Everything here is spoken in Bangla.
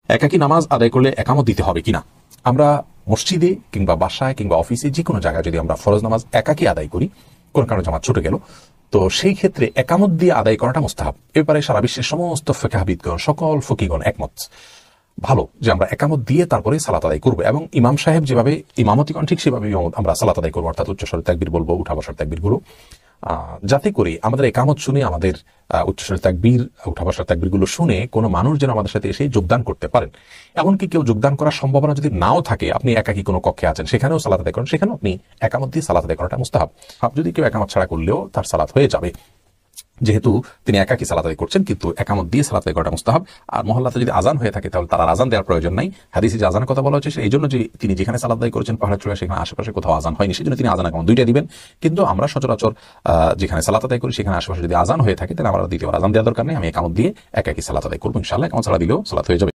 একাকী নামাজ আদায় করলে একামত দিতে হবে কিনা। আমরা মসজিদে কিংবা বাসায় কিংবা অফিসে যে কোনো জায়গায় যদি আমরা ফরজ নামাজ একাকী আদায় করি, কোন কারণে জামাত ছুটে গেল, তো সেই ক্ষেত্রে একামত দিয়ে আদায় করাটা মুস্তাহাব। এবারে সারা বিশ্বের সমস্ত ফিকহাবিদগণ, সকল ফকিগণ একমত, ভালো যে আমরা একামত দিয়ে তারপরে সালাত আদায় করবো, এবং ইমাম সাহেব যেভাবে ইমামতি করেন ঠিক সেভাবে আমরা সালাত আদায় করবো, অর্থাৎ উচ্চস্বরে তাকবীর বলবো, উঠা বসার তাকবীর গুলো, যাতে করে আমাদের একামত শুনে, আমাদের উচ্চস্বরে তাকবীর, উঠা বসার তাকবীর গুলো শুনে কোনো মানুষ যেন আমাদের সাথে এসে যোগদান করতে পারেন। এমনকি কেউ যোগদান করার সম্ভাবনা যদি নাও থাকে, আপনি একাকী কোনো কক্ষে আছেন, সেখানেও সালাত আদায় করেন, সেখানেও আপনি একামত দিয়ে সালাত আদায় করাটা মুস্তাহাব। যদি কেউ একামত ছাড়া করলেও তার সালাত হয়ে যাবে, যেহেতু তিনি একাকী সালাত আদায় করছেন, কিন্তু একামত দিয়ে সালাত আদায় করাটা মুস্তাহাব। আর মহল্লাতে যদি আজান হয়ে থাকে তাহলে তার আজান দেওয়ার প্রয়োজন নাই। হাদিসে যে আজানের কথা বলা হচ্ছে এই জন্য যে তিনি যেখানে সালাত আদায় করেছেন পাহাড় চূড়ায়, সেখানে আশেপাশে কোথাও আজান হয়নি, সেই জন্য তিনি আজান একামত দুইটা দিবেন। কিন্তু আমরা সচরাচর যেখানে সালাত আদায় করি সেখানে আশেপাশে যদি আজান হয়ে থাকে, তাহলে আমরা দ্বিতীয়বার আজান দেওয়ার দরকার নেই, আমি একামত দিয়ে একাকী সালাত আদায় করবো, ইনশাআল্লাহ। একামত ছাড়া দিলেও সালাত হয়ে যাবে।